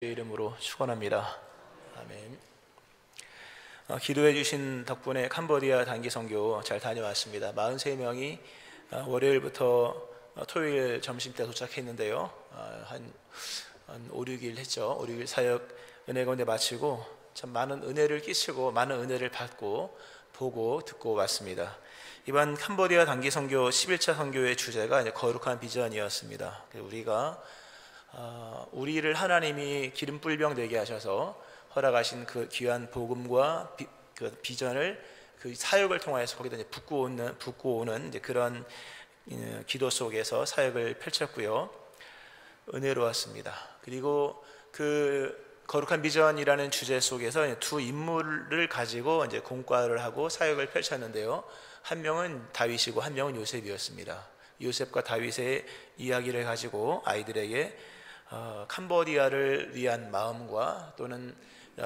이름으로 축원합니다. 아멘. 기도해 주신 덕분에 캄보디아 단기 선교 잘 다녀왔습니다. 43명이 월요일부터 토요일 점심때 도착했는데요. 한 5, 6일 했죠. 5, 6일 사역 은혜 가운데 마치고 참 많은 은혜를 끼치고 많은 은혜를 받고 보고 듣고 왔습니다. 이번 캄보디아 단기 선교 11차 선교의 주제가 이제 거룩한 비전이었습니다. 우리가 우리를 하나님이 기름불병 되게 하셔서 허락하신 그 귀한 복음과 그 비전을 그 사역을 통해서 거기다 이제 붓고오는 이제 그런 기도 속에서 사역을 펼쳤고요. 은혜로웠습니다. 그리고 그 거룩한 비전이라는 주제 속에서 두 인물을 가지고 이제 공과를 하고 사역을 펼쳤는데요. 한 명은 다윗이고 한 명은 요셉이었습니다. 요셉과 다윗의 이야기를 가지고 아이들에게 캄보디아를 위한 마음과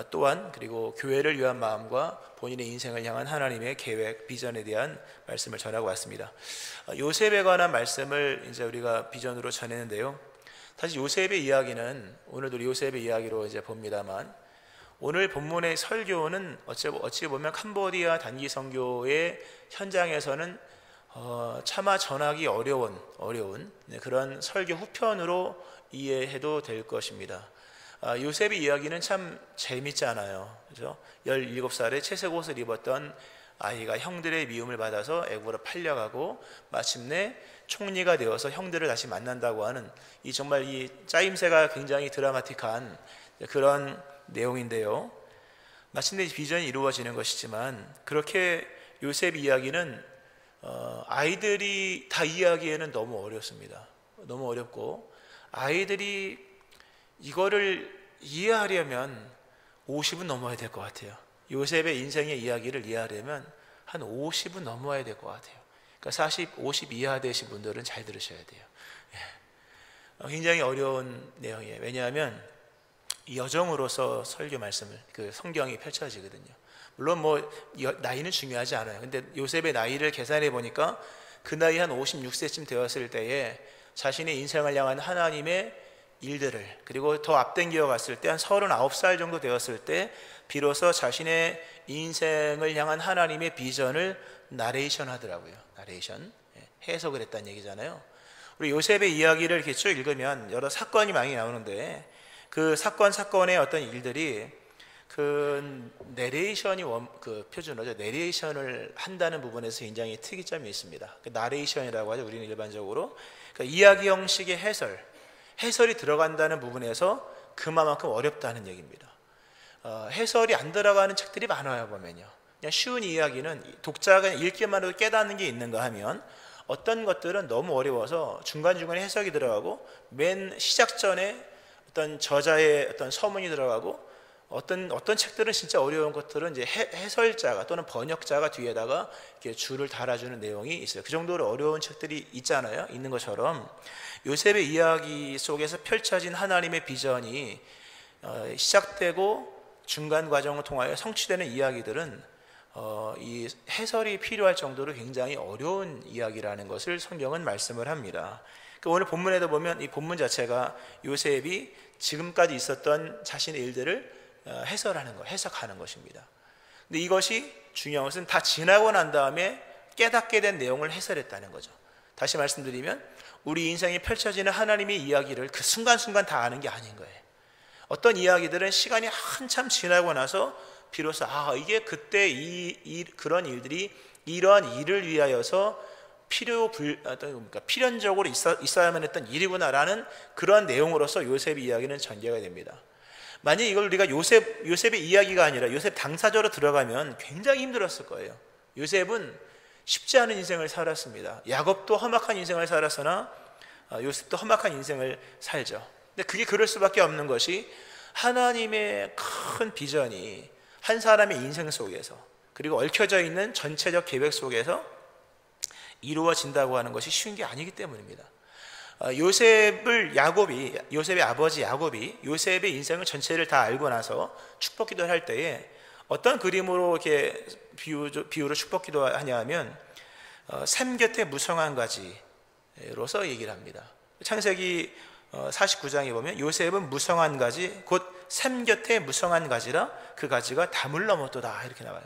또한 그리고 교회를 위한 마음과 본인의 인생을 향한 하나님의 계획, 비전에 대한 말씀을 전하고 왔습니다. 요셉에 관한 말씀을 이제 우리가 비전으로 전했는데요. 사실 요셉의 이야기는 오늘도 요셉의 이야기로 이제 봅니다만, 오늘 본문의 설교는 어찌 보면 캄보디아 단기 선교의 현장에서는 차마 전하기 어려운 그런 설교 후편으로 이해해도 될 것입니다. 요셉의 이야기는 참 재밌잖아요. 그죠? 17살에 채색 옷을 입었던 아이가 형들의 미움을 받아서 애굽으로 팔려가고 마침내 총리가 되어서 형들을 다시 만난다고 하는 정말 이 짜임새가 굉장히 드라마틱한 그런 내용인데요. 마침내 비전이 이루어지는 것이지만, 그렇게 요셉 이야기는 아이들이 다 이해하기에는 너무 어렵습니다. 너무 어렵고, 아이들이 이거를 이해하려면 50은 넘어야 될 것 같아요. 요셉의 인생의 이야기를 이해하려면 한 50은 넘어야 될 것 같아요. 그러니까 40, 50 이하 되신 분들은 잘 들으셔야 돼요. 굉장히 어려운 내용이에요. 왜냐하면 여정으로서 설교 말씀을, 그 성경이 펼쳐지거든요. 물론 나이는 중요하지 않아요. 근데 요셉의 나이를 계산해 보니까 그 나이 한 56세쯤 되었을 때에 자신의 인생을 향한 하나님의 일들을, 그리고 더 앞당겨 갔을 때 한 39살 정도 되었을 때 비로소 자신의 인생을 향한 하나님의 비전을 나레이션 하더라고요. 나레이션, 해석을 했다는 얘기잖아요. 우리 요셉의 이야기를 이렇게 쭉 읽으면 여러 사건이 많이 나오는데, 그 사건의 어떤 일들이 그 내레이션이 그 표준어죠. 내레이션을 한다는 부분에서 굉장히 특이점이 있습니다. 그 나레이션이라고 하죠. 우리는 일반적으로 그러니까 이야기 형식의 해설이 들어간다는 부분에서 그만큼 어렵다는 얘기입니다. 해설이 안 들어가는 책들이 많아요. 보면요, 그냥 쉬운 이야기는 독자가 읽기만 해도 깨닫는 게 있는가 하면, 어떤 것들은 너무 어려워서 중간중간에 해석이 들어가고 맨 시작 전에 어떤 저자의 어떤 서문이 들어가고, 어떤 책들은 진짜 어려운 것들은 이제 해설자가 또는 번역자가 뒤에다가 이렇게 줄을 달아주는 내용이 있어요. 그 정도로 어려운 책들이 있잖아요. 있는 것처럼 요셉의 이야기 속에서 펼쳐진 하나님의 비전이 시작되고 중간 과정을 통하여 성취되는 이야기들은 이 해설이 필요할 정도로 굉장히 어려운 이야기라는 것을 성경은 말씀을 합니다. 오늘 본문에도 보면 이 본문 자체가 요셉이 지금까지 있었던 자신의 일들을 해석하는 것입니다. 근데 이것이 중요한 것은 다 지나고 난 다음에 깨닫게 된 내용을 해설했다는 거죠. 다시 말씀드리면 우리 인생에 펼쳐지는 하나님의 이야기를 그 순간순간 다 아는 게 아닌 거예요. 어떤 이야기들은 시간이 한참 지나고 나서 비로소 이게 그때 그런 일들이 이러한 일을 위하여서 필연적으로 있어야만 했던 일이구나라는 그런 내용으로서 요셉의 이야기는 전개가 됩니다. 만약 이걸 우리가 요셉의 이야기가 아니라 요셉 당사자로 들어가면 굉장히 힘들었을 거예요. 요셉은 쉽지 않은 인생을 살았습니다. 야곱도 험악한 인생을 살았으나 요셉도 험악한 인생을 살죠. 근데 그게 그럴 수밖에 없는 것이, 하나님의 큰 비전이 한 사람의 인생 속에서, 그리고 얽혀져 있는 전체적 계획 속에서 이루어진다고 하는 것이 쉬운 게 아니기 때문입니다. 요셉의 아버지 야곱이 요셉의 인생을 전체를 다 알고 나서 축복 기도를 할 때에 어떤 그림으로 이렇게 비유로 축복 기도하냐 하면, 샘 곁에 무성한 가지로서 얘기를 합니다. 창세기 49장에 보면 요셉은 무성한 가지 곧 샘 곁에 무성한 가지라 그 가지가 담을 넘었도다 이렇게 나와요.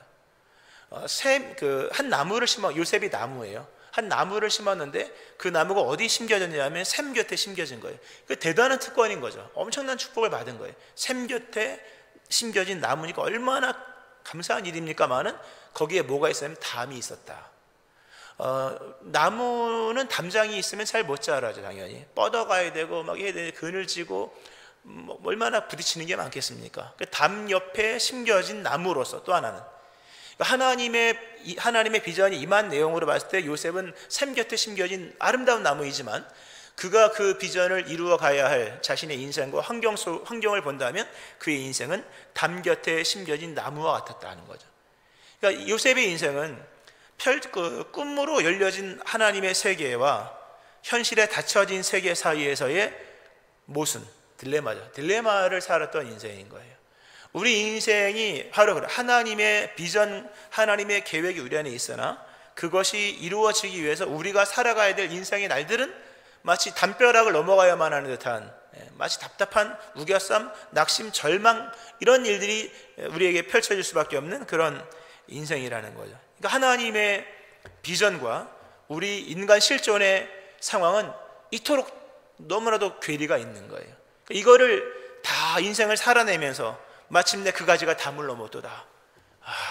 한 나무를 심어, 요셉이 나무예요. 한 나무를 심었는데 그 나무가 어디 심겨졌냐면 샘 곁에 심겨진 거예요. 그 대단한 특권인 거죠. 엄청난 축복을 받은 거예요. 샘 곁에 심겨진 나무니까 얼마나 감사한 일입니까마는 거기에 뭐가 있으면 담이 있었다. 나무는 담장이 있으면 잘 못 자라죠. 당연히 뻗어가야 되고 막 해야 되고 그늘지고 얼마나 부딪히는 게 많겠습니까? 그 담 옆에 심겨진 나무로서 또 하나는 하나님의 비전이 임한 내용으로 봤을 때 요셉은 샘 곁에 심겨진 아름다운 나무이지만 그가 그 비전을 이루어 가야 할 자신의 인생과 환경을 본다면 그의 인생은 담 곁에 심겨진 나무와 같았다는 거죠. 그러니까 요셉의 인생은 꿈으로 열려진 하나님의 세계와 현실에 닫혀진 세계 사이에서의 모순, 딜레마죠. 딜레마를 살았던 인생인 거예요. 우리 인생이 바로 하나님의 비전, 하나님의 계획이 우리 안에 있으나 그것이 이루어지기 위해서 우리가 살아가야 될 인생의 날들은 마치 담벼락을 넘어가야만 하는 듯한 마치 답답한 우겨쌈, 낙심, 절망 이런 일들이 우리에게 펼쳐질 수밖에 없는 그런 인생이라는 거죠. 그러니까 하나님의 비전과 우리 인간 실존의 상황은 이토록 너무나도 괴리가 있는 거예요. 이거를 다 인생을 살아내면서 마침내 그 가지가 담을 넘었도다.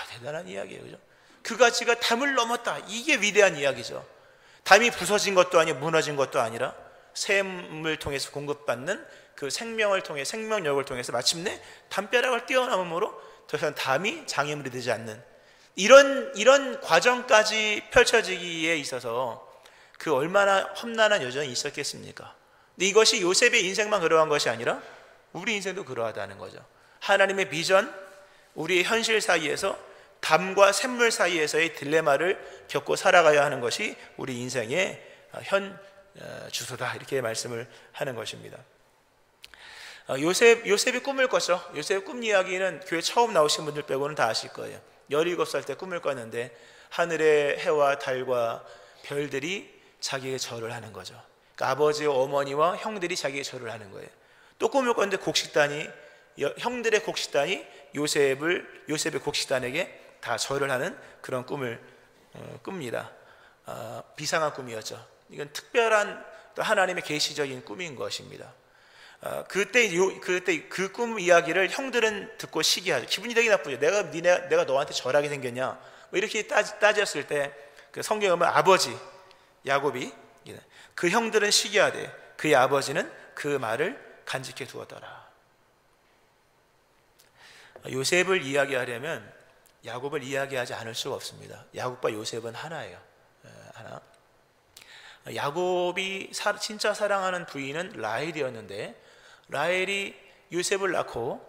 대단한 이야기예요, 그죠? 그 가지가 담을 넘었다. 이게 위대한 이야기죠. 담이 부서진 것도 아니고 무너진 것도 아니라 샘을 통해서 공급받는 그 생명을 통해 생명력을 통해서 마침내 담벼락을 뛰어넘음으로 더 이상 담이 장애물이 되지 않는 이런 과정까지 펼쳐지기에 있어서 그 얼마나 험난한 여정이 있었겠습니까? 근데 이것이 요셉의 인생만 그러한 것이 아니라 우리 인생도 그러하다는 거죠. 하나님의 비전, 우리의 현실 사이에서 담과 샘물 사이에서의 딜레마를 겪고 살아가야 하는 것이 우리 인생의 현 주소다 이렇게 말씀을 하는 것입니다. 요셉이 꿈을 꿨죠. 요셉의 꿈 이야기는 교회 처음 나오신 분들 빼고는 다 아실 거예요. 17살 때 꿈을 꿨는데 하늘의 해와 달과 별들이 자기에게 절을 하는 거죠. 그러니까 아버지와 어머니와 형들이 자기에게 절을 하는 거예요. 또 꿈을 꿨는데 형들의 곡식단이 요셉의 곡식단에게 다 절을 하는 그런 꿈을 꿉니다. 비상한 꿈이었죠. 이건 특별한 또 하나님의 계시적인 꿈인 것입니다. 그때 그 꿈 이야기를 형들은 듣고 시기하죠. 기분이 되게 나쁘죠. 내가 너한테 절하게 생겼냐? 뭐 이렇게 따졌을 때 그 성경에 보면 아버지 야곱이 그 형들은 시기하되 그의 아버지는 그 말을 간직해 두었더라. 요셉을 이야기하려면 야곱을 이야기하지 않을 수가 없습니다. 야곱과 요셉은 하나예요. 하나. 야곱이 진짜 사랑하는 부인은 라헬이었는데 라헬이 요셉을 낳고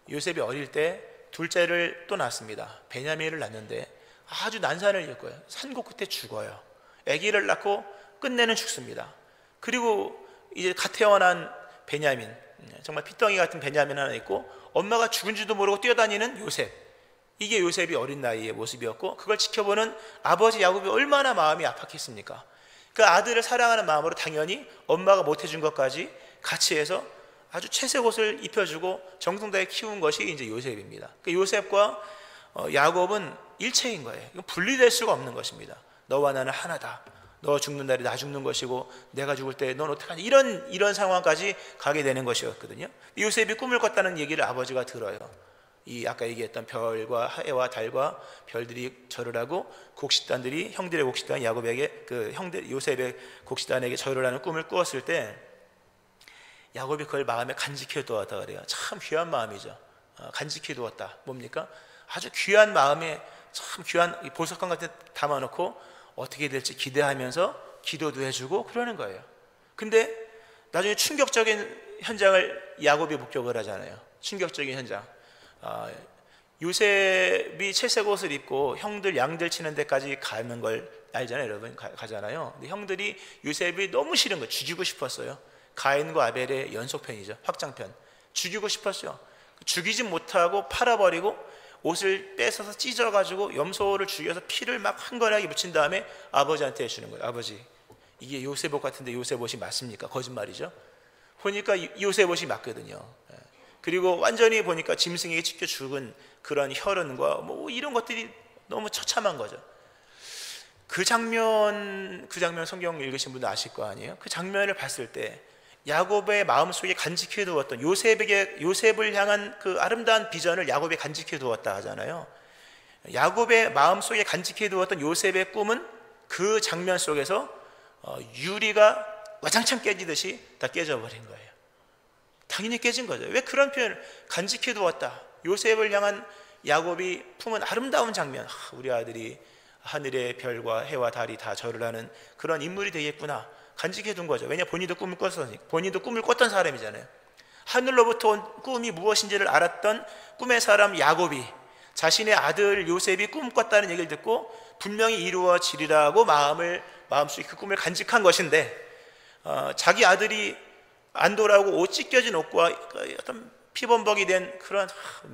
요셉이 어릴 때 둘째를 또 낳습니다. 베냐민을 낳는데 아주 난산을 겪어요. 산고 끝에 죽어요. 아기를 낳고 끝내는 죽습니다. 그리고 이제 갓 태어난 베냐민, 정말 피덩이 같은 베냐민 하나 있고 엄마가 죽은지도 모르고 뛰어다니는 요셉. 이게 요셉이 어린 나이의 모습이었고 그걸 지켜보는 아버지 야곱이 얼마나 마음이 아팠겠습니까? 그 아들을 사랑하는 마음으로 당연히 엄마가 못해준 것까지 같이 해서 아주 채색 옷을 입혀주고 정성 다해 키운 것이 이제 요셉입니다. 그 요셉과 야곱은 일체인 거예요. 이건 분리될 수가 없는 것입니다. 너와 나는 하나다. 너 죽는 날이 나 죽는 것이고 내가 죽을 때 넌 어떡하냐 이런 상황까지 가게 되는 것이었거든요. 요셉이 꿈을 꿨다는 얘기를 아버지가 들어요. 이 아까 얘기했던 별과 해와 달과 별들이 절을 하고 곡식단들이 형들의 곡식단 야곱에게 요셉의 곡식단에게 절을 하는 꿈을 꾸었을 때 야곱이 그걸 마음에 간직해 두었다 그래요. 참 귀한 마음이죠. 간직해 두었다. 뭡니까? 아주 귀한 마음에 참 귀한 보석관 같은 데 담아놓고 어떻게 될지 기대하면서 기도도 해주고 그러는 거예요. 근데 나중에 충격적인 현장을 야곱이 목격을 하잖아요. 충격적인 현장. 요셉이 채색 옷을 입고 형들 양들 치는 데까지 가는 걸 알잖아요. 여러분 가잖아요. 근데 형들이 요셉이 너무 싫은 거예요. 죽이고 싶었어요. 가인과 아벨의 연속편이죠. 확장편. 죽이고 싶었어요. 죽이지 못하고 팔아버리고 옷을 뺏어서 찢어가지고 염소를 죽여서 피를 막 한건하게 묻힌 다음에 아버지한테 주는 거예요. 아버지, 이게 요셉 옷 같은데 요셉 옷이 맞습니까? 거짓말이죠. 보니까 요셉 옷이 맞거든요. 그리고 완전히 보니까 짐승에게 찢겨 죽은 그런 혈흔과 뭐 이런 것들이 너무 처참한 거죠. 그 장면 성경 읽으신 분도 아실 거 아니에요? 그 장면을 봤을 때 야곱의 마음속에 간직해 두었던 요셉을 향한 그 아름다운 비전을 야곱에 간직해 두었다 하잖아요. 야곱의 마음속에 간직해 두었던 요셉의 꿈은 그 장면 속에서 유리가 와장창 깨지듯이 다 깨져버린 거예요. 당연히 깨진 거죠. 왜 그런 표현을 간직해 두었다. 요셉을 향한 야곱이 품은 아름다운 장면, 우리 아들이 하늘의 별과 해와 달이 다 절을 하는 그런 인물이 되겠구나, 간직해 둔 거죠. 왜냐, 본인도 꿈을 꿨던 사람이잖아요. 하늘로부터 온 꿈이 무엇인지를 알았던 꿈의 사람 야곱이 자신의 아들 요셉이 꿈꿨다는 얘기를 듣고 분명히 이루어지리라고 마음속에 그 꿈을 간직한 것인데, 자기 아들이 안 돌아오고 옷 찢겨진 옷과 어떤 피범벅이 된 그런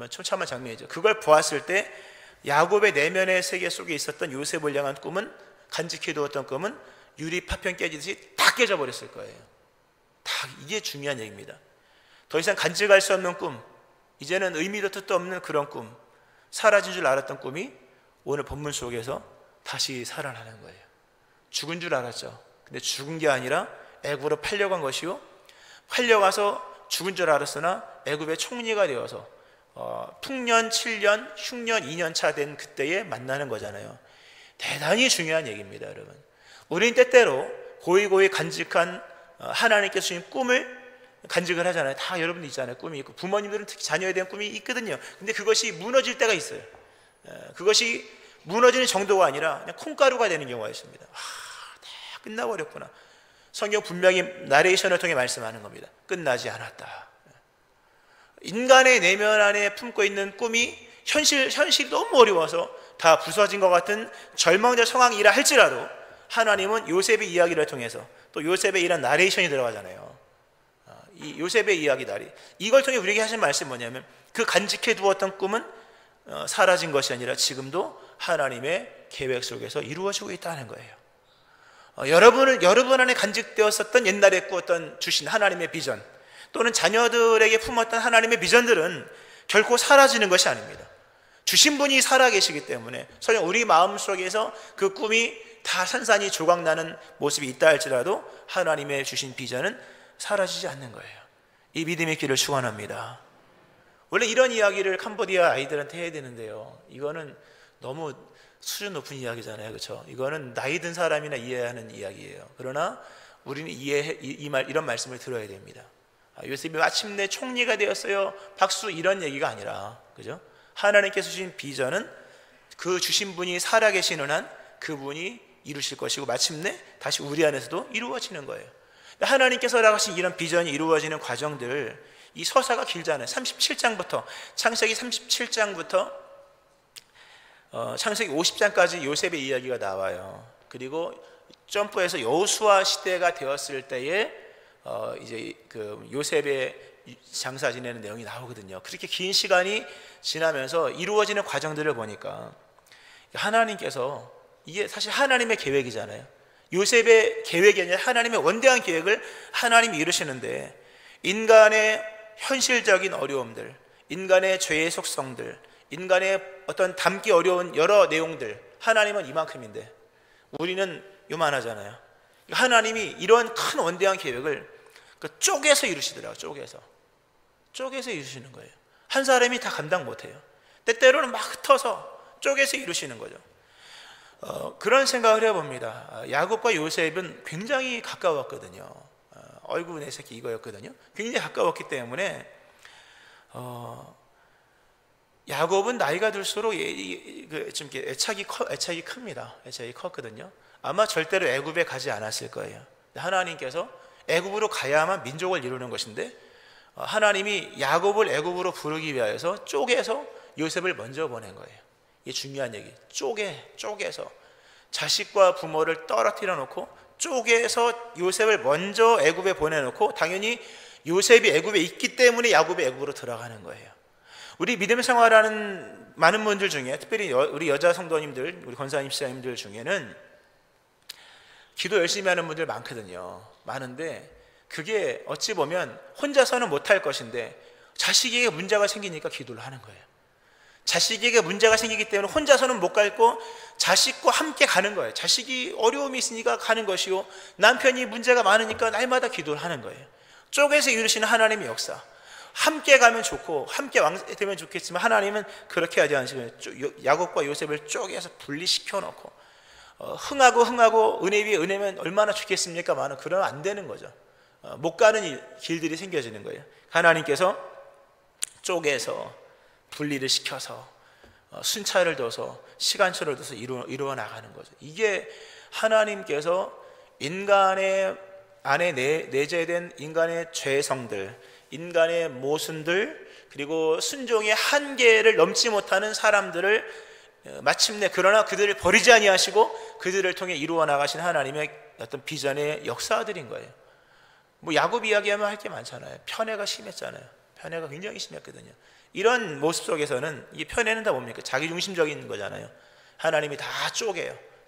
처참한 장면이죠. 그걸 보았을 때 야곱의 내면의 세계 속에 있었던 요셉을 향한 꿈은, 간직해 두었던 꿈은 유리 파편 깨지듯이 다 깨져버렸을 거예요. 이게 중요한 얘기입니다. 더 이상 간직할 수 없는 꿈, 이제는 의미도 뜻도 없는 그런 꿈, 사라진 줄 알았던 꿈이 오늘 본문 속에서 다시 살아나는 거예요. 죽은 줄 알았죠. 근데 죽은 게 아니라 애굽으로 팔려간 것이요, 팔려가서 죽은 줄 알았으나 애굽의 총리가 되어서 풍년 7년, 흉년 2년 차 된 그때에 만나는 거잖아요. 대단히 중요한 얘기입니다, 여러분. 우린 때때로 고이고이 간직한 하나님께서 주신 꿈을 간직을 하잖아요. 다 여러분들 있잖아요. 꿈이 있고, 부모님들은 특히 자녀에 대한 꿈이 있거든요. 근데 그것이 무너질 때가 있어요. 그것이 무너지는 정도가 아니라 그냥 콩가루가 되는 경우가 있습니다. 다 끝나버렸구나. 성경 분명히 나레이션을 통해 말씀하는 겁니다. 끝나지 않았다. 인간의 내면 안에 품고 있는 꿈이 현실이 너무 어려워서 다 부서진 것 같은 절망적 상황이라 할지라도 하나님은 요셉의 이야기를 통해서, 또 요셉의 이런 나레이션이 들어가잖아요. 이 요셉의 이야기 이걸 통해 우리에게 하신 말씀이 뭐냐면, 그 간직해 두었던 꿈은 사라진 것이 아니라 지금도 하나님의 계획 속에서 이루어지고 있다는 거예요. 여러분 안에 간직되었었던, 옛날에 꾸었던 주신 하나님의 비전, 또는 자녀들에게 품었던 하나님의 비전들은 결코 사라지는 것이 아닙니다. 주신 분이 살아계시기 때문에 설령 우리 마음속에서 그 꿈이 다 산산이 조각나는 모습이 있다 할지라도 하나님의 주신 비전은 사라지지 않는 거예요. 이 믿음의 길을 축원합니다. 원래 이런 이야기를 캄보디아 아이들한테 해야 되는데요, 이거는 너무 수준 높은 이야기잖아요, 그렇죠? 이거는 나이 든 사람이나 이해하는 이야기예요. 그러나 우리는 이런 말씀을 들어야 됩니다. 요셉이 마침내 총리가 되었어요, 박수, 이런 얘기가 아니라, 그죠? 하나님께서 주신 비전은 그 주신 분이 살아계시는 한 그분이 이루실 것이고, 마침내 다시 우리 안에서도 이루어지는 거예요. 하나님께서 나가신 이런 비전이 이루어지는 과정들, 이 서사가 길잖아요. 37장부터, 창세기 37장부터 창세기 50장까지 요셉의 이야기가 나와요. 그리고 점프해서 여호수아 시대가 되었을 때에 이제 그 요셉의 장사 지내는 내용이 나오거든요. 그렇게 긴 시간이 지나면서 이루어지는 과정들을 보니까 하나님께서, 이게 사실 하나님의 계획이잖아요. 요셉의 계획이 아니라 하나님의 원대한 계획을 하나님이 이루시는데, 인간의 현실적인 어려움들, 인간의 죄의 속성들, 인간의 어떤 담기 어려운 여러 내용들, 하나님은 이만큼인데 우리는 요만하잖아요. 하나님이 이런 큰 원대한 계획을 쪼개서 이루시더라고요. 쪼개서 이루시는 거예요. 한 사람이 다 감당 못해요. 때때로는 막 흩어서 쪼개서 이루시는 거죠. 그런 생각을 해봅니다. 야곱과 요셉은 굉장히 가까웠거든요. 어이구 내 새끼 이거였거든요. 굉장히 가까웠기 때문에 야곱은 나이가 들수록 좀 애착이 큽니다. 애착이 컸거든요. 아마 절대로 애굽에 가지 않았을 거예요. 하나님께서 애굽으로 가야만 민족을 이루는 것인데, 하나님이 야곱을 애굽으로 부르기 위하여서 쪼개서 요셉을 먼저 보낸 거예요. 이게 중요한 얘기. 쪼개서 자식과 부모를 떨어뜨려 놓고 쪼개서 요셉을 먼저 애굽에 보내놓고, 당연히 요셉이 애굽에 있기 때문에 야곱이 애굽으로 들어가는 거예요. 우리 믿음 생활하는 많은 분들 중에, 특별히 우리 여자 성도님들, 우리 권사님 시장님들 중에는 기도 열심히 하는 분들 많거든요. 많은데 그게 어찌 보면 혼자서는 못할 것인데 자식에게 문제가 생기니까 기도를 하는 거예요. 자식에게 문제가 생기기 때문에 혼자서는 못 가고 자식과 함께 가는 거예요. 자식이 어려움이 있으니까 가는 것이요, 남편이 문제가 많으니까 날마다 기도를 하는 거예요. 쪼개서 이루시는 하나님의 역사. 함께 가면 좋고 함께 왕되면 좋겠지만 하나님은 그렇게 하지 않으시고 야곱과 요셉을 쪼개서 분리시켜 놓고 흥하고 은혜 위에 은혜면 얼마나 좋겠습니까? 많은 그러면 안 되는 거죠. 못 가는 길들이 생겨지는 거예요. 하나님께서 쪼개서 분리를 시켜서 순찰을 둬서 시간초를 둬서 이루어 나가는 거죠. 이게 하나님께서 인간의 안에 내재된 인간의 죄성들, 인간의 모순들, 그리고 순종의 한계를 넘지 못하는 사람들을 마침내 그러나 그들을 버리지 아니하시고 그들을 통해 이루어 나가신 하나님의 어떤 비전의 역사들인 거예요. 뭐 야곱 이야기하면 할 게 많잖아요. 편애가 심했잖아요. 편애가 굉장히 심했거든요. 이런 모습 속에서는 이 편애는 다 뭡니까? 자기중심적인 거잖아요. 하나님이 다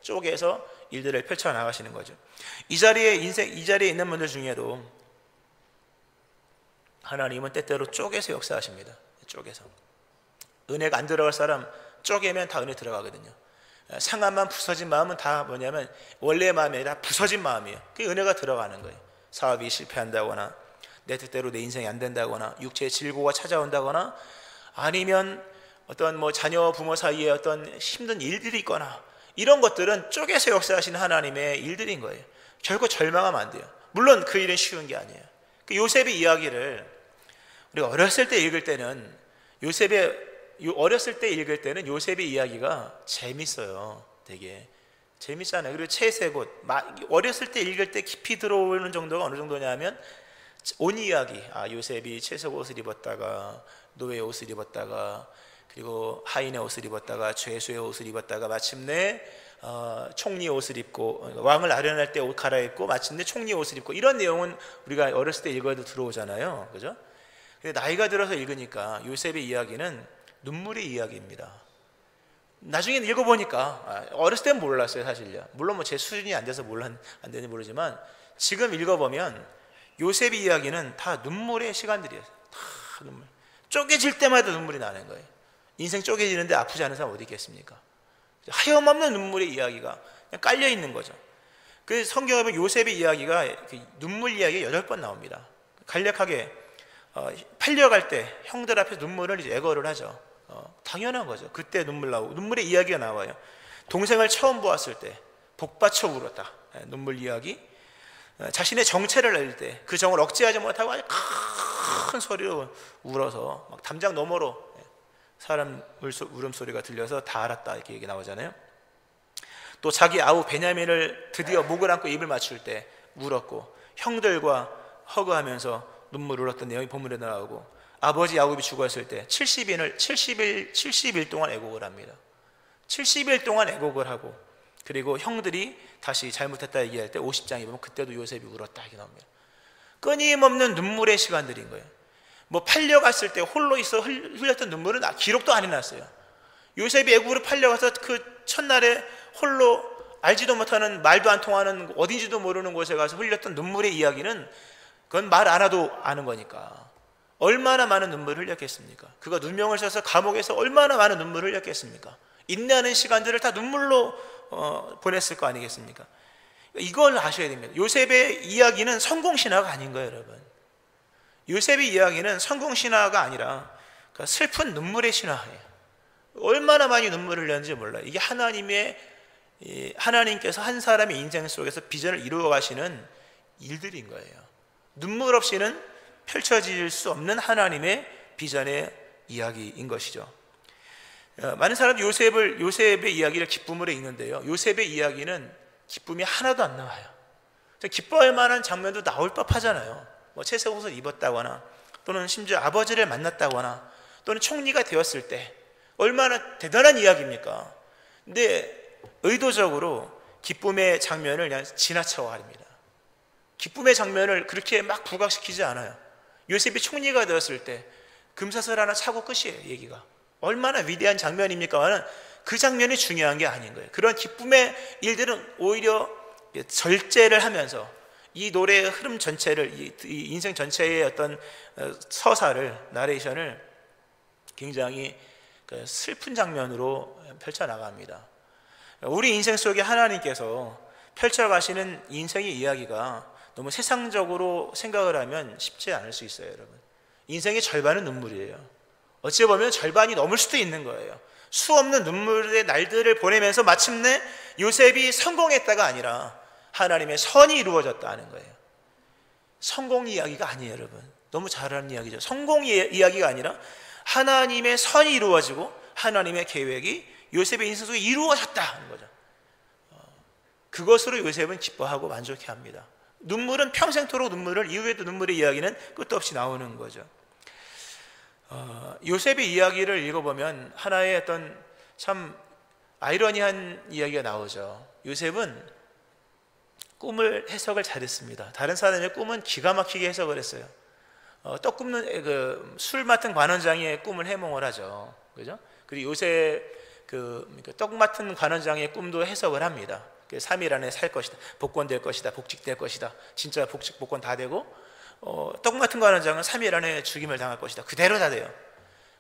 쪼개서 일들을 펼쳐 나가시는 거죠. 이 자리에 있는 분들 중에도 하나님은 때때로 쪼개서 역사하십니다. 쪼개서 은혜가 안 들어갈 사람 쪼개면 다 은혜 들어가거든요. 상함만 부서진 마음은 다 뭐냐면 원래의 마음이 아니라 부서진 마음이에요. 그게 은혜가 들어가는 거예요. 사업이 실패한다거나 내 뜻대로 내 인생이 안 된다거나 육체의 질고가 찾아온다거나 아니면 어떤 뭐 자녀 부모 사이에 어떤 힘든 일들이 있거나 이런 것들은 쪼개서 역사하시는 하나님의 일들인 거예요. 결코 절망하면 안 돼요. 물론 그 일은 쉬운 게 아니에요. 그 요셉의 이야기를 우리가 어렸을 때 읽을 때는 요셉의 이야기가 재밌어요. 되게 재밌잖아요. 그리고 채색옷 어렸을 때 읽을 때 깊이 들어오는 정도가 어느 정도냐면 온 이야기, 요셉이 채색 옷을 입었다가 노예의 옷을 입었다가 그리고 하인의 옷을 입었다가 죄수의 옷을 입었다가 마침내 총리의 옷을 입고 왕을 아련할 때 옷 갈아입고 마침내 총리의 옷을 입고 이런 내용은 우리가 어렸을 때 읽어도 들어오잖아요. 그죠? 근데 나이가 들어서 읽으니까 요셉의 이야기는 눈물의 이야기입니다. 나중에 읽어보니까 어렸을 때는 몰랐어요. 사실요. 물론 뭐 제 수준이 안 돼서 안 되는지 모르지만 지금 읽어보면 요셉의 이야기는 다 눈물의 시간들이에요. 다 눈물. 쪼개질 때마다 눈물이 나는 거예요. 인생 쪼개지는데 아프지 않은 사람 어디 있겠습니까? 하염없는 눈물의 이야기가 그냥 깔려 있는 거죠. 그 성경에 보면 요셉의 이야기가 눈물 이야기가 8번 나옵니다. 간략하게 팔려갈 때 형들 앞에서 눈물을 이제 애거를 하죠. 당연한 거죠. 그때 눈물 나오고 눈물의 이야기가 나와요. 동생을 처음 보았을 때 복받쳐 울었다. 눈물 이야기. 자신의 정체를 알 때 그 정을 억제하지 못하고 아주 큰 소리로 울어서 막 담장 너머로 사람 울음소리가 들려서 다 알았다 이렇게 얘기 나오잖아요. 또 자기 아우 베냐민을 드디어 목을 안고 입을 맞출 때 울었고 형들과 허그하면서 눈물 흘렀던 내용이 본문에 나오고 아버지 야곱이 죽었을 때 70일 동안 애곡을 합니다. 70일 동안 애곡을 하고 그리고 형들이 다시 잘못했다 얘기할 때 50장에 보면 그때도 요셉이 울었다 이렇게 나옵니다. 끊임없는 눈물의 시간들인 거예요. 뭐 팔려갔을 때 홀로 있어 흘렸던 눈물은 기록도 안 해놨어요. 요셉이 애굽으로 팔려가서 그 첫날에 홀로 알지도 못하는 말도 안 통하는 어딘지도 모르는 곳에 가서 흘렸던 눈물의 이야기는 그건 말 안 해도 아는 거니까 얼마나 많은 눈물을 흘렸겠습니까? 그가 누명을 써서 감옥에서 얼마나 많은 눈물을 흘렸겠습니까? 인내하는 시간들을 다 눈물로 보냈을 거 아니겠습니까? 이걸 아셔야 됩니다. 요셉의 이야기는 성공신화가 아닌 거예요, 여러분. 요셉의 이야기는 성공신화가 아니라 슬픈 눈물의 신화예요. 얼마나 많이 눈물을 흘렸는지 몰라요. 이게 하나님께서 한 사람의 인생 속에서 비전을 이루어 가시는 일들인 거예요. 눈물 없이는 펼쳐질 수 없는 하나님의 비전의 이야기인 것이죠. 많은 사람들이 요셉의 이야기를 기쁨으로 읽는데요. 요셉의 이야기는 기쁨이 하나도 안 나와요. 기뻐할 만한 장면도 나올 법하잖아요. 뭐 채색 옷을 입었다거나 또는 심지어 아버지를 만났다거나 또는 총리가 되었을 때 얼마나 대단한 이야기입니까? 근데 의도적으로 기쁨의 장면을 그냥 지나쳐 가립니다. 기쁨의 장면을 그렇게 막 부각시키지 않아요. 요셉이 총리가 되었을 때 금사슬 하나 차고 끝이에요. 얘기가 얼마나 위대한 장면입니까만은 그 장면이 중요한 게 아닌 거예요. 그런 기쁨의 일들은 오히려 절제를 하면서 이 노래의 흐름 전체를, 이 인생 전체의 어떤 서사를, 나레이션을 굉장히 슬픈 장면으로 펼쳐나갑니다. 우리 인생 속에 하나님께서 펼쳐가시는 인생의 이야기가 너무 세상적으로 생각을 하면 쉽지 않을 수 있어요, 여러분. 인생의 절반은 눈물이에요. 어찌 보면 절반이 넘을 수도 있는 거예요. 수없는 눈물의 날들을 보내면서 마침내 요셉이 성공했다가 아니라 하나님의 선이 이루어졌다는 거예요. 성공 이야기가 아니에요, 여러분. 너무 잘하는 이야기죠. 성공 이야기가 아니라 하나님의 선이 이루어지고 하나님의 계획이 요셉의 인생 속에 이루어졌다는 거죠. 그것으로 요셉은 기뻐하고 만족해합니다. 눈물은 평생토록 눈물을, 이후에도 눈물의 이야기는 끝도 없이 나오는 거죠. 요셉의 이야기를 읽어보면 하나의 어떤 참 아이러니한 이야기가 나오죠. 요셉은 꿈을 해석을 잘했습니다. 다른 사람의 꿈은 기가 막히게 해석을 했어요. 떡 굽는 술 맡은 관원장의 꿈을 해몽을 하죠. 그죠? 그리고 요새 떡 맡은 관원장의 꿈도 해석을 합니다. 3일 안에 살 것이다, 복권될 것이다, 복직될 것이다. 진짜 복권 다 되고, 떡 맡은 관원장은 3일 안에 죽임을 당할 것이다. 그대로 다 돼요.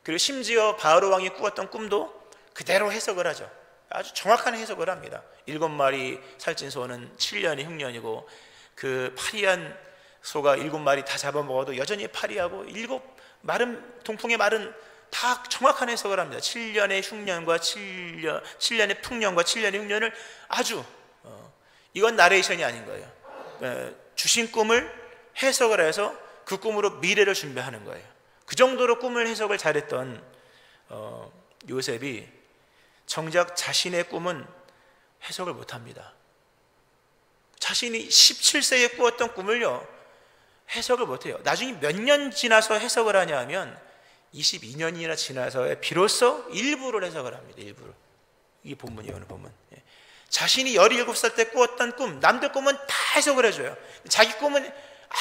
그리고 심지어 바로 왕이 꾸었던 꿈도 그대로 해석을 하죠. 아주 정확한 해석을 합니다. 7마리 살찐 소는 7년이 흉년이고, 그 파리한 소가 7마리 다 잡아먹어도 여전히 파리하고, 7 동풍의 말은 다 정확한 해석을 합니다. 7년의 흉년과 7년의 풍년과 7년의 흉년을 아주 이건 나레이션이 아닌 거예요. 주신 꿈을 해석을 해서 그 꿈으로 미래를 준비하는 거예요. 그 정도로 꿈을 해석을 잘했던 요셉이 정작 자신의 꿈은 해석을 못합니다. 자신이 17세에 꾸었던 꿈을요, 해석을 못해요. 나중에 몇 년 지나서 해석을 하냐 하면 22년이나 지나서 비로소 일부를 해석을 합니다. 일부를. 이게 본문이에요, 오늘 본문. 자신이 17살 때 꾸었던 꿈, 남들 꿈은 다 해석을 해줘요. 자기 꿈은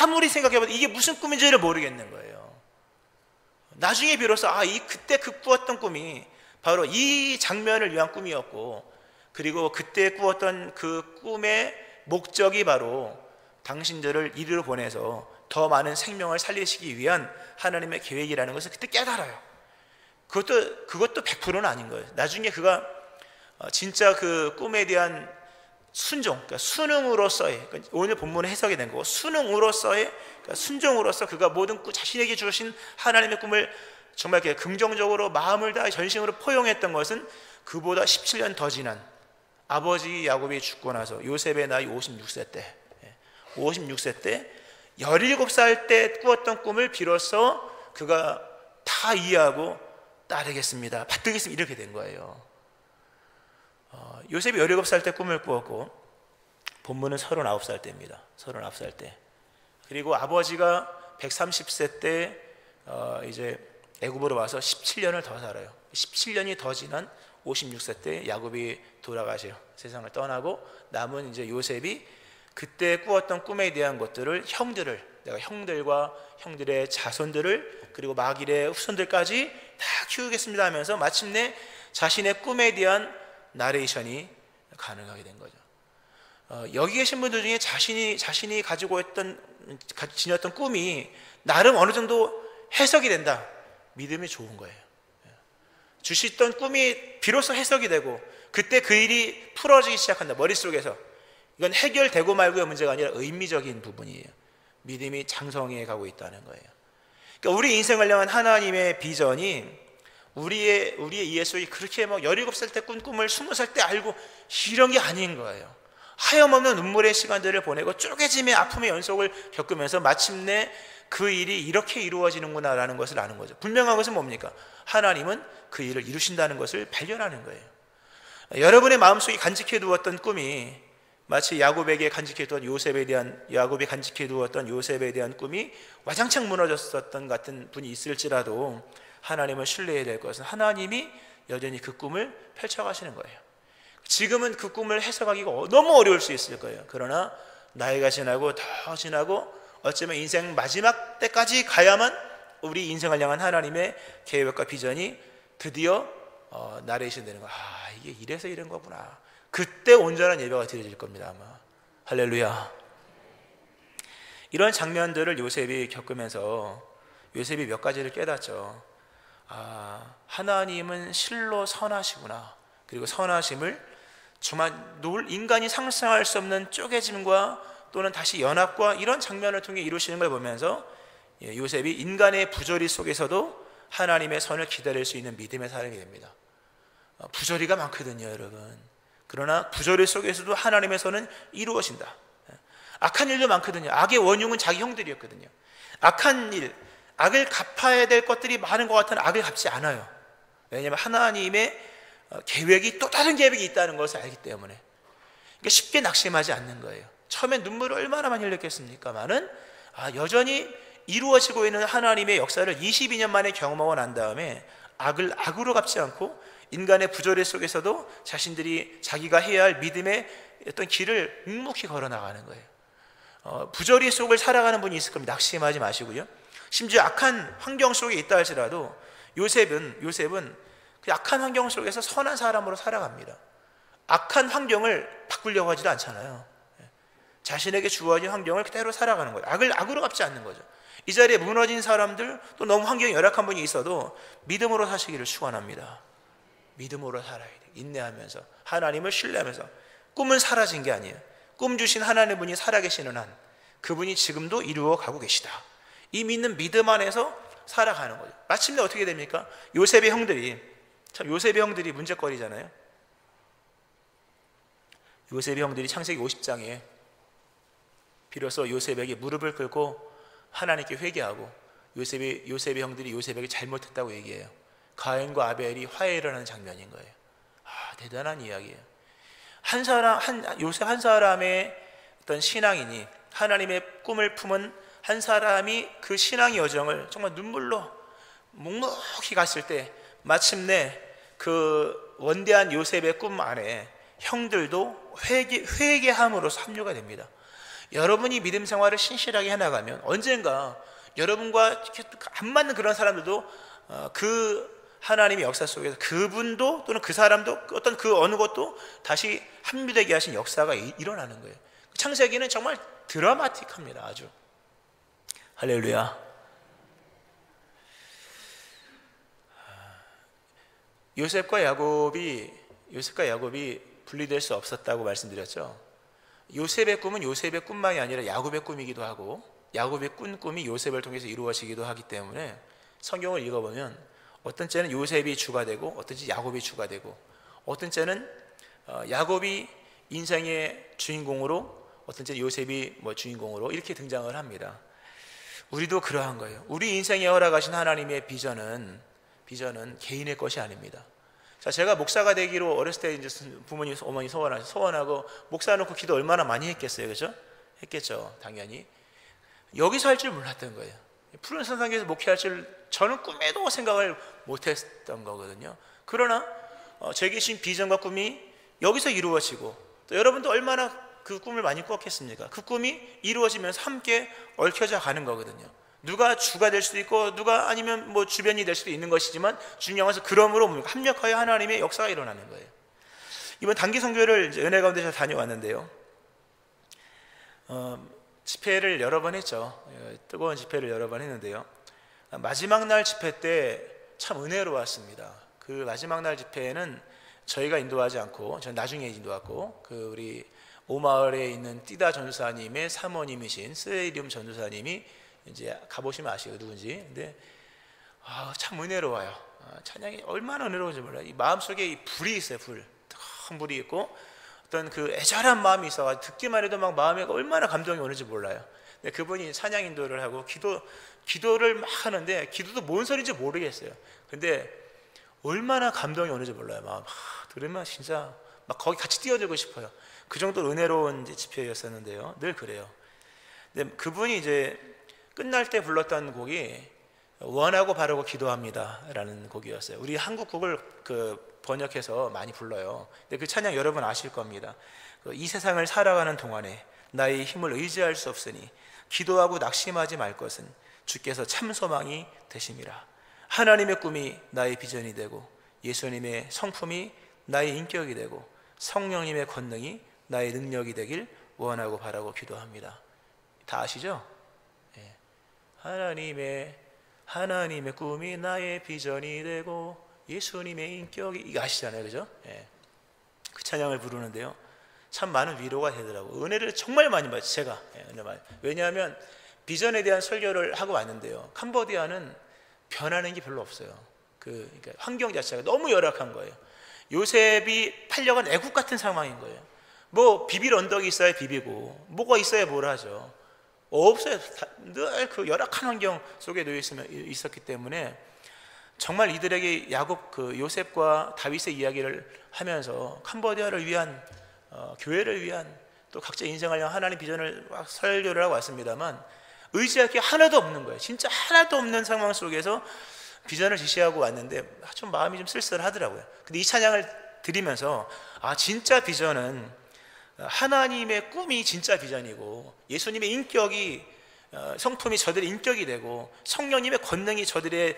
아무리 생각해봐도 이게 무슨 꿈인지를 모르겠는 거예요. 나중에 비로소 그때 그 꾸었던 꿈이 바로 이 장면을 위한 꿈이었고, 그리고 그때 꾸었던 그 꿈의 목적이 바로 당신들을 이리로 보내서 더 많은 생명을 살리시기 위한 하나님의 계획이라는 것을 그때 깨달아요. 그것도 100%는 아닌 거예요. 나중에 그가 진짜 그 꿈에 대한 순종, 그러니까 순응으로서의, 그러니까 오늘 본문에 해석이 된 거고, 순응으로서의, 그러니까 순종으로서 그가 모든 자신에게 주신 하나님의 꿈을 정말 이렇게 긍정적으로 마음을 다해 전심으로 포용했던 것은 그보다 17년 더 지난 아버지 야곱이 죽고 나서 요셉의 나이 56세 때, 56세 때 17살 때 꾸었던 꿈을 비로소 그가 다 이해하고 따르겠습니다, 받들겠습니다, 이렇게 된 거예요. 요셉이 17살 때 꿈을 꾸었고, 본문은 39살 때입니다. 39살 때. 그리고 아버지가 130세 때 이제 애굽으로 와서 17년을 더 살아요. 17년이 더 지난 56세 때 야곱이 돌아가셔요. 세상을 떠나고 남은 이제 요셉이 그때 꾸었던 꿈에 대한 것들을 내가 형들과 형들의 자손들을, 그리고 마길의 후손들까지 다 키우겠습니다 하면서 마침내 자신의 꿈에 대한 나레이션이 가능하게 된 거죠. 여기 계신 분들 중에 자신이 가지고 지녔던 꿈이 나름 어느 정도 해석이 된다, 믿음이 좋은 거예요. 주시던 꿈이 비로소 해석이 되고 그때 그 일이 풀어지기 시작한다, 머릿속에서. 이건 해결되고 말고의 문제가 아니라 의미적인 부분이에요. 믿음이 장성해 가고 있다는 거예요. 그러니까 우리 인생을 향한 하나님의 비전이 우리의 이해 속에 그렇게 17살 때 꾼 꿈을 20살 때 알고 이런 게 아닌 거예요. 하염없는 눈물의 시간들을 보내고 쪼개짐의 아픔의 연속을 겪으면서 마침내 그 일이 이렇게 이루어지는구나 라는 것을 아는 거죠. 분명한 것은 뭡니까? 하나님은 그 일을 이루신다는 것을 발견하는 거예요. 여러분의 마음속에 간직해 두었던 꿈이 마치 야곱이 간직해 두었던 요셉에 대한 꿈이 와장창 무너졌었던 같은 분이 있을지라도 하나님을 신뢰해야 될 것은 하나님이 여전히 그 꿈을 펼쳐가시는 거예요. 지금은 그 꿈을 해석하기가 너무 어려울 수 있을 거예요. 그러나 나이가 지나고 더 지나고 어쩌면 인생 마지막 때까지 가야만 우리 인생을 향한 하나님의 계획과 비전이 드디어 나레이션 되는 거야. 이게 이래서 이런 거구나. 그때 온전한 예배가 드려질 겁니다, 아마. 할렐루야. 이런 장면들을 요셉이 겪으면서 요셉이 몇 가지를 깨닫죠. 하나님은 실로 선하시구나. 그리고 선하심을 정말 인간이 상상할 수 없는 쪼개짐과 또는 다시 연합과 이런 장면을 통해 이루시는 걸 보면서 요셉이 인간의 부조리 속에서도 하나님의 선을 기다릴 수 있는 믿음의 사람이 됩니다. 부조리가 많거든요, 여러분. 그러나 부조리 속에서도 하나님의 선은 이루어진다. 악한 일도 많거든요. 악의 원흉은 자기 형들이었거든요. 악한 일, 악을 갚아야 될 것들이 많은 것 같은 악을 갚지 않아요. 왜냐하면 하나님의 계획이 또 다른 계획이 있다는 것을 알기 때문에. 그러니까 쉽게 낙심하지 않는 거예요. 처음에 눈물을 얼마나 많이 흘렸겠습니까마는 여전히 이루어지고 있는 하나님의 역사를 22년 만에 경험하고 난 다음에 악을 악으로 갚지 않고 인간의 부조리 속에서도 자신들이 자기가 해야 할 믿음의 어떤 길을 묵묵히 걸어나가는 거예요. 부조리 속을 살아가는 분이 있을 겁니다. 낙심하지 마시고요. 심지어 악한 환경 속에 있다 할지라도 요셉은 그 악한 환경 속에서 선한 사람으로 살아갑니다. 악한 환경을 바꾸려고 하지도 않잖아요. 자신에게 주어진 환경을 그대로 살아가는 거예요. 악을 악으로 갚지 않는 거죠. 이 자리에 무너진 사람들, 또 너무 환경이 열악한 분이 있어도 믿음으로 사시기를 축원합니다. 믿음으로 살아야 돼요. 인내하면서 하나님을 신뢰하면서. 꿈은 사라진 게 아니에요. 꿈 주신 하나님 분이 살아계시는 한 그분이 지금도 이루어가고 계시다. 이 믿는 믿음 안에서 살아가는 거죠. 마침내 어떻게 됩니까? 요셉의 형들이 문제거리잖아요. 요셉의 형들이 창세기 50장에 비로소 요셉에게 무릎을 꿇고 하나님께 회개하고 요셉의 형들이 요셉에게 잘못했다고 얘기해요. 가인과 아벨이 화해를 하는 장면인 거예요. 대단한 이야기예요. 요셉 한 사람의 어떤 신앙인이 하나님의 꿈을 품은 한 사람이 그 신앙의 여정을 정말 눈물로 묵묵히 갔을 때 마침내 그 원대한 요셉의 꿈 안에 형들도 회개함으로써 합류가 됩니다. 여러분이 믿음 생활을 신실하게 해나가면 언젠가 여러분과 안 맞는 그런 사람들도 그 하나님의 역사 속에서 그분도 또는 그 사람도 어떤 그 어느 것도 다시 합류되게 하신 역사가 일어나는 거예요. 창세기는 정말 드라마틱합니다. 아주. 할렐루야. 요셉과 야곱이 분리될 수 없었다고 말씀드렸죠. 요셉의 꿈은 요셉의 꿈만이 아니라 야곱의 꿈이기도 하고 야곱의 꾼 꿈이 요셉을 통해서 이루어지기도 하기 때문에 성경을 읽어보면 어떤 때는 요셉이 주가 되고 어떤 때 야곱이 주가 되고 어떤 때는 야곱이 인생의 주인공으로 어떤 때는 요셉이 주인공으로 이렇게 등장을 합니다. 우리도 그러한 거예요. 우리 인생에 허락하신 하나님의 비전은 개인의 것이 아닙니다. 자, 제가 목사가 되기로 어렸을 때 이제 부모님, 어머니 소원하고 목사 놓고 기도 얼마나 많이 했겠어요, 그렇죠? 했겠죠, 당연히. 여기서 할 줄 몰랐던 거예요. 푸른 선상에서 목회할 줄 저는 꿈에도 생각을 못했던 거거든요. 그러나 제 계신 비전과 꿈이 여기서 이루어지고 또 여러분도 얼마나 그 꿈을 많이 꿨겠습니까? 그 꿈이 이루어지면서 함께 얽혀져 가는 거거든요. 누가 주가 될 수도 있고 누가 아니면 주변이 될 수도 있는 것이지만 중요한 것은 그러므로 합력하여 하나님의 역사가 일어나는 거예요. 이번 단기 선교를 은혜 가운데 잘 다녀왔는데요. 집회를 여러 번 했죠. 뜨거운 집회를 여러 번 했는데요. 마지막 날 집회 때 참 은혜로웠습니다. 그 마지막 날 집회에는 저희가 인도하지 않고 전 나중에 인도하고 그 우리 오마을에 있는 띠다 전도사님의 사모님이신 스에리움 전도사님이 이제 가보시면 아시고 누군지. 근데 참 은혜로워요. 찬양이 얼마나 은혜로운지 몰라요. 이 마음속에 이 불이 있어요. 큰 불이 있고 어떤 그 애절한 마음이 있어가지고 듣기만 해도 막 마음에 얼마나 감동이 오는지 몰라요. 근데 그분이 찬양 인도를 하고 기도를 막 하는데 기도도 뭔 소리인지 모르겠어요. 근데 얼마나 감동이 오는지 몰라요. 막 들으면 진짜 막 거기 같이 뛰어들고 싶어요. 그 정도로 은혜로운 집회였었는데요. 늘 그래요. 근데 그분이 이제 끝날 때 불렀던 곡이 원하고 바르고 기도합니다 라는 곡이었어요. 우리 한국 곡을 번역해서 많이 불러요. 근데 그 찬양 여러분 아실 겁니다. 이 세상을 살아가는 동안에 나의 힘을 의지할 수 없으니 기도하고 낙심하지 말 것은 주께서 참 소망이 되심이라. 하나님의 꿈이 나의 비전이 되고 예수님의 성품이 나의 인격이 되고 성령님의 권능이 나의 능력이 되길 원하고 바라고 기도합니다. 다 아시죠? 하나님의 꿈이 나의 비전이 되고 예수님의 인격이, 이거 아시잖아요, 그죠? 예. 그 찬양을 부르는데요, 참 많은 위로가 되더라고요. 은혜를 정말 많이 받죠, 제가. 예, 은혜 많이. 왜냐하면 비전에 대한 설교를 하고 왔는데요, 캄보디아는 변하는 게 별로 없어요. 그러니까 환경 자체가 너무 열악한 거예요. 요셉이 팔려간 애국 같은 상황인 거예요. 뭐 비빌 언덕이 있어야 비비고 뭐가 있어야 뭘 하죠. 없어요. 늘 그 열악한 환경 속에 놓여 있었기 때문에 정말 이들에게 야곱, 그 요셉과 다윗의 이야기를 하면서 캄보디아를 위한, 교회를 위한, 또 각자 인생을 향한 하나님 비전을 막 설교를 하고 왔습니다만 의지할 게 하나도 없는 거예요. 진짜 하나도 없는 상황 속에서 비전을 지시하고 왔는데 좀 마음이 좀 쓸쓸하더라고요. 근데 이 찬양을 드리면서 진짜 비전은 하나님의 꿈이 진짜 비전이고 예수님의 인격이, 성품이 저들의 인격이 되고 성령님의 권능이 저들의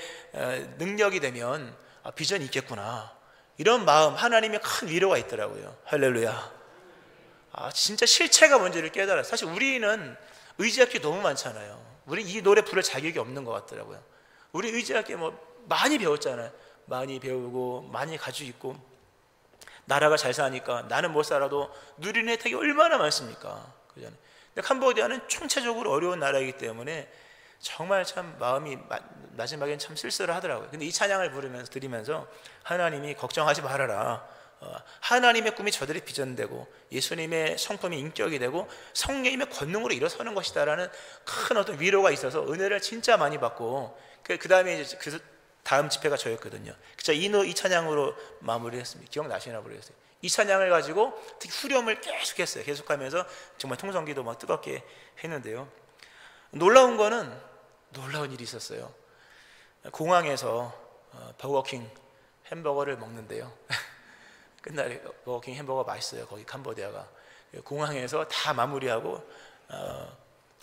능력이 되면 비전이 있겠구나, 이런 마음, 하나님의 큰 위로가 있더라고요. 할렐루야. 진짜 실체가 뭔지를 깨달아요. 사실 우리는 의지할 게 너무 많잖아요. 우리 이 노래 부를 자격이 없는 것 같더라고요. 우리 의지할 게 뭐 많이 배웠잖아요. 많이 배우고 많이 가지고 있고, 나라가 잘 사니까 나는 못 살아도 누리는 혜택이 얼마나 많습니까? 그잖아요. 근데 캄보디아는 총체적으로 어려운 나라이기 때문에 정말 참 마음이 마지막엔 참 쓸쓸하더라고요. 근데 이 찬양을 드리면서 하나님이 걱정하지 말아라, 하나님의 꿈이 저들이 비전되고 예수님의 성품이 인격이 되고 성령님의 권능으로 일어서는 것이다라는 큰 어떤 위로가 있어서 은혜를 진짜 많이 받고, 그 다음에 이제 그 다음 집회가 저였거든요. 이 찬양으로 마무리했습니다. 기억나시나 모르겠어요. 이 찬양을 가지고 특히 후렴을 계속했어요. 계속하면서 정말 통성기도 막 뜨겁게 했는데요, 놀라운 일이 있었어요. 공항에서 버거킹 햄버거를 먹는데요, 끝날에 버거킹 햄버거 맛있어요. 거기 캄보디아가. 공항에서 다 마무리하고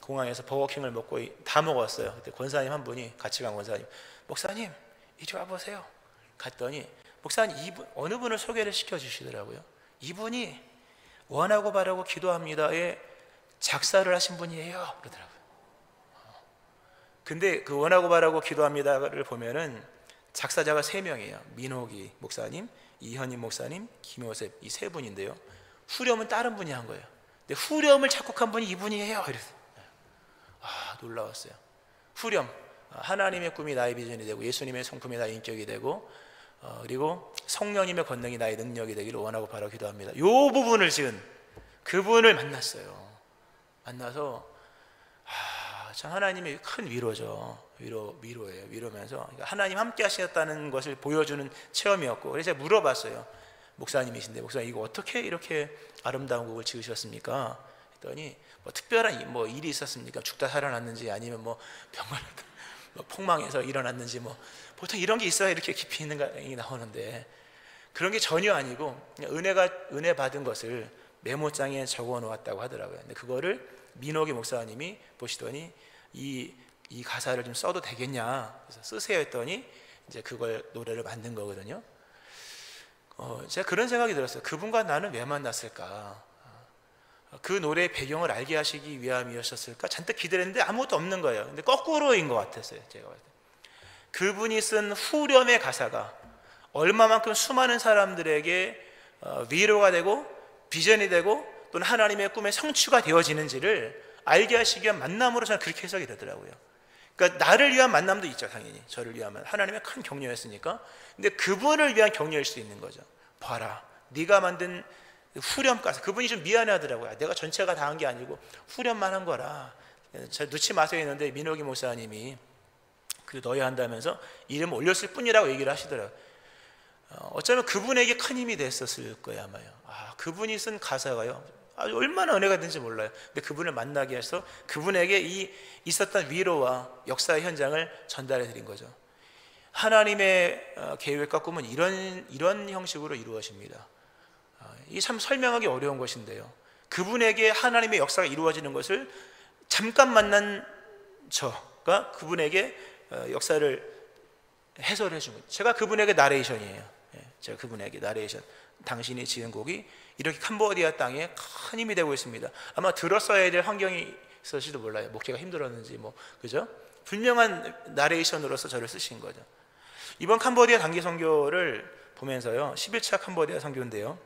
공항에서 버거킹을 먹고 다 먹었어요. 그때 권사님 한 분이, 같이 간 권사님, 목사님 이리 와보세요. 갔더니 목사님, 이분 어느 분을 소개를 시켜주시더라고요. 이분이 원하고 바라고 기도합니다에 작사를 하신 분이에요, 그러더라고요. 근데 그 원하고 바라고 기도합니다를 보면은 작사자가 3명이에요. 민호기 목사님, 이현임 목사님, 김효셉, 이 3분인데요 후렴은 다른 분이 한 거예요. 근데 후렴을 작곡한 분이 이분이에요. 이래서 놀라웠어요. 후렴, 하나님의 꿈이 나의 비전이 되고 예수님의 성품이 나의 인격이 되고 그리고 성령님의 권능이 나의 능력이 되기를 원하고 바라고 기도합니다. 이 부분을 지은 그분을 만났어요. 만나서 참 하나님의 큰 위로죠. 위로예요. 위로면서 그러니까 하나님 함께 하셨다는 것을 보여주는 체험이었고, 그래서 제가 물어봤어요. 목사님이신데, 목사님 이거 어떻게 이렇게 아름다운 곡을 지으셨습니까? 했더니 뭐 특별한 일이 있었습니까? 죽다 살아났는지 아니면 뭐 병을 폭망해서 일어났는지, 뭐 보통 이런 게 있어야 이렇게 깊이 있는 게 나오는데 그런 게 전혀 아니고 그냥 은혜 받은 것을 메모장에 적어 놓았다고 하더라고요. 근데 그거를 민호기 목사님이 보시더니 이 가사를 좀 써도 되겠냐, 그래서 쓰세요 했더니 이제 그걸 노래를 만든 거거든요. 제가 그런 생각이 들었어요. 그분과 나는 왜 만났을까? 그 노래의 배경을 알게 하시기 위함이었을까? 잔뜩 기대했는데 아무것도 없는 거예요. 근데 거꾸로인 것 같았어요. 제가 봤을 때 그분이 쓴 후렴의 가사가 얼마만큼 수많은 사람들에게 위로가 되고 비전이 되고 또는 하나님의 꿈의 성취가 되어지는지를 알게 하시기 위한 만남으로 저는 그렇게 해석이 되더라고요. 그러니까 나를 위한 만남도 있죠. 당연히 저를 위한 하나님의 큰 격려였으니까. 근데 그분을 위한 격려일 수도 있는 거죠. 봐라, 네가 만든 후렴 가사, 그분이 좀 미안해하더라고요. 내가 전체가 다 한 게 아니고 후렴만 한 거라. 제가 놓지 마세요 했는데 민호기 목사님이 그 넣어야 한다면서 이름 올렸을 뿐이라고 얘기를 하시더라고요. 어쩌면 그분에게 큰 힘이 됐었을 거예요, 아마요. 그분이 쓴 가사가요, 얼마나 은혜가 된지 몰라요. 근데 그분을 만나게 해서 그분에게 이 있었던 위로와 역사의 현장을 전달해 드린 거죠. 하나님의 계획과 꿈은 이런 형식으로 이루어집니다. 이 참 설명하기 어려운 것인데요, 그분에게 하나님의 역사가 이루어지는 것을 잠깐 만난 저가 그분에게 역사를 해설해 준 거예요. 제가 그분에게 나레이션이에요. 제가 그분에게 나레이션, 당신이 지은 곡이 이렇게 캄보디아 땅에 큰 힘이 되고 있습니다. 아마 들었어야 될 환경이 있었을지도 몰라요. 목회가 힘들었는지 그죠? 분명한 나레이션으로서 저를 쓰신 거죠. 이번 캄보디아 단기 선교를 보면서요, 11차 캄보디아 선교인데요,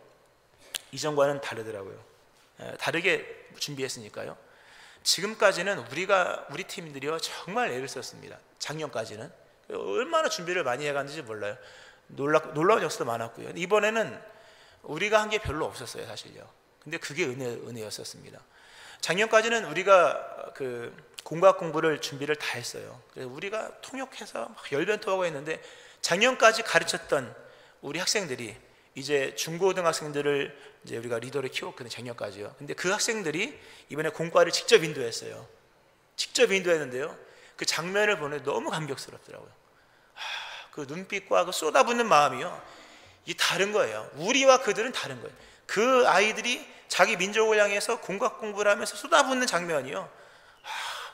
이전과는 다르더라고요. 다르게 준비했으니까요. 지금까지는 우리 팀들이요 정말 애를 썼습니다. 작년까지는 얼마나 준비를 많이 해갔는지 몰라요. 놀라운 역사도 많았고요. 이번에는 우리가 한 게 별로 없었어요, 사실요. 근데 그게 은혜였었습니다. 작년까지는 우리가 그 공학 공부를 준비를 다 했어요. 그래서 우리가 통역해서 막 열변토하고 했는데, 작년까지 가르쳤던 우리 학생들이 이제 중고등학생들을 이제 우리가 리더를 키웠거든요, 작년까지요. 근데 그 학생들이 이번에 공과를 직접 인도했어요. 직접 인도했는데요, 그 장면을 보니 너무 감격스럽더라고요. 그 눈빛과 그 쏟아붓는 마음이요, 이 다른 거예요. 우리와 그들은 다른 거예요. 그 아이들이 자기 민족을 향해서 공학 공부를 하면서 쏟아붓는 장면이요,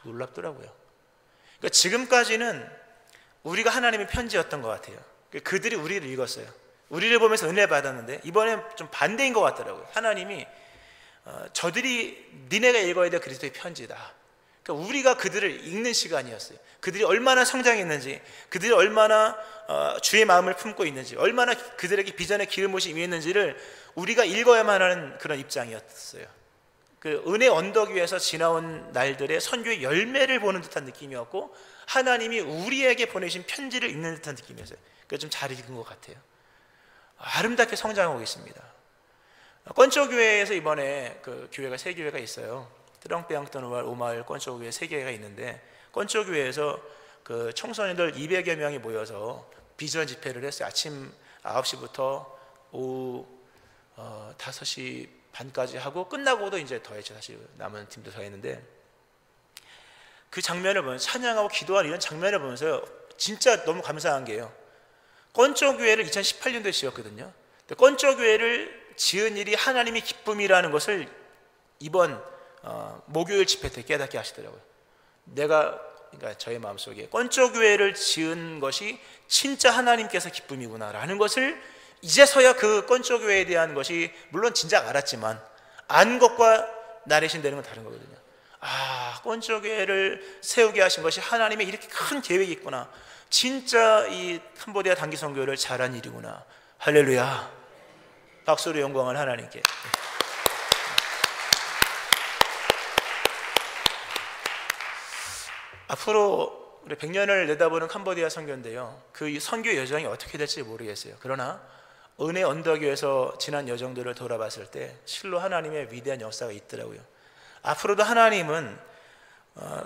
놀랍더라고요. 그러니까 지금까지는 우리가 하나님의 편지였던 것 같아요. 그들이 우리를 읽었어요. 우리를 보면서 은혜 받았는데, 이번엔 좀 반대인 것 같더라고요. 하나님이 저들이 니네가 읽어야 될 그리스도의 편지다. 그러니까 우리가 그들을 읽는 시간이었어요. 그들이 얼마나 성장했는지, 그들이 얼마나 주의 마음을 품고 있는지, 얼마나 그들에게 비전의 기름부심이 임했는지를 우리가 읽어야만 하는 그런 입장이었어요. 그 은혜 언덕 위에서 지나온 날들의 선교의 열매를 보는 듯한 느낌이었고, 하나님이 우리에게 보내신 편지를 읽는 듯한 느낌이었어요. 그래서 좀 잘 읽은 것 같아요. 아름답게 성장하고 있습니다. 건초교회에서 이번에 그 교회가 3교회가 있어요. 트렁병ton 오마을 건초교회 3개가 있는데, 건초교회에서 그 청소년들 200여 명이 모여서 비전 집회를 했어요. 아침 9시부터 오후 5시 반까지 하고, 끝나고도 이제 더 했죠. 사실 남은 팀도 더 했는데, 그 장면을 보면서, 찬양하고 기도하는 이런 장면을 보면서 진짜 너무 감사한 게요, 건초교회를 2018년도에 지었거든요. 건초교회를 지은 일이 하나님의 기쁨이라는 것을 이번 목요일 집회 때 깨닫게 하시더라고요. 그러니까 저의 마음속에 건초교회를 지은 것이 진짜 하나님께서 기쁨이구나라는 것을 이제서야, 그 건초교회에 대한 것이 물론 진작 알았지만 안 것과 나레이션 되는 건 다른 거거든요. 건초교회를 세우게 하신 것이 하나님의 이렇게 큰 계획이 있구나, 진짜 이 캄보디아 단기 선교를 잘한 일이구나. 할렐루야. 박수로 영광을 하나님께. 앞으로 우리 100년을 내다보는 캄보디아 선교인데요, 그 선교 여정이 어떻게 될지 모르겠어요. 그러나 은혜 언덕 위에서 지난 여정들을 돌아봤을 때 실로 하나님의 위대한 역사가 있더라고요. 앞으로도 하나님은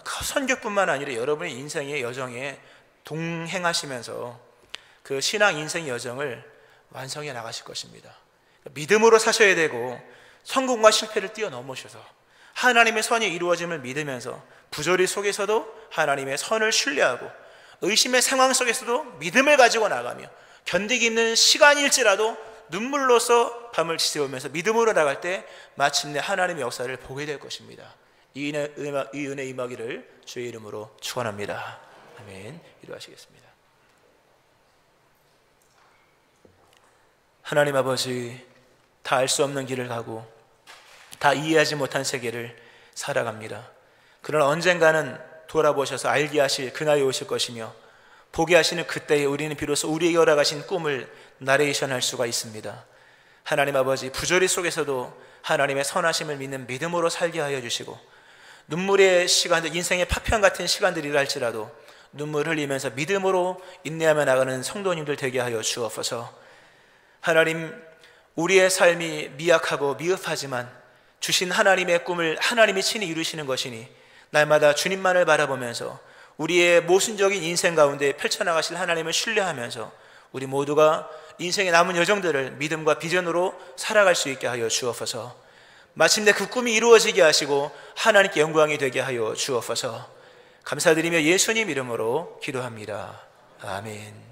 선교뿐만 아니라 여러분의 인생의 여정에 동행하시면서 그 신앙 인생 여정을 완성해 나가실 것입니다. 믿음으로 사셔야 되고, 성공과 실패를 뛰어넘으셔서 하나님의 선이 이루어짐을 믿으면서 부조리 속에서도 하나님의 선을 신뢰하고, 의심의 상황 속에서도 믿음을 가지고 나가며, 견디기 힘든 시간일지라도 눈물로써 밤을 지새우면서 믿음으로 나갈 때 마침내 하나님의 역사를 보게 될 것입니다. 이 은혜 임하기를 주의 이름으로 축원합니다. 아멘. 기도하시겠습니다. 하나님 아버지, 다 알 수 없는 길을 가고 다 이해하지 못한 세계를 살아갑니다. 그러나 언젠가는 돌아보셔서 알게 하실 그날이 오실 것이며, 보게 하시는 그때에 우리는 비로소 우리에게 허락하신 꿈을 나레이션 할 수가 있습니다. 하나님 아버지, 부조리 속에서도 하나님의 선하심을 믿는 믿음으로 살게 하여 주시고, 눈물의 시간들, 인생의 파편 같은 시간들이라 할지라도 눈물 흘리면서 믿음으로 인내하며 나가는 성도님들 되게 하여 주옵소서. 하나님, 우리의 삶이 미약하고 미흡하지만 주신 하나님의 꿈을 하나님이 친히 이루시는 것이니, 날마다 주님만을 바라보면서 우리의 모순적인 인생 가운데 펼쳐나가실 하나님을 신뢰하면서 우리 모두가 인생의 남은 여정들을 믿음과 비전으로 살아갈 수 있게 하여 주옵소서. 마침내 그 꿈이 이루어지게 하시고 하나님께 영광이 되게 하여 주옵소서. 감사드리며 예수님 이름으로 기도합니다. 아멘.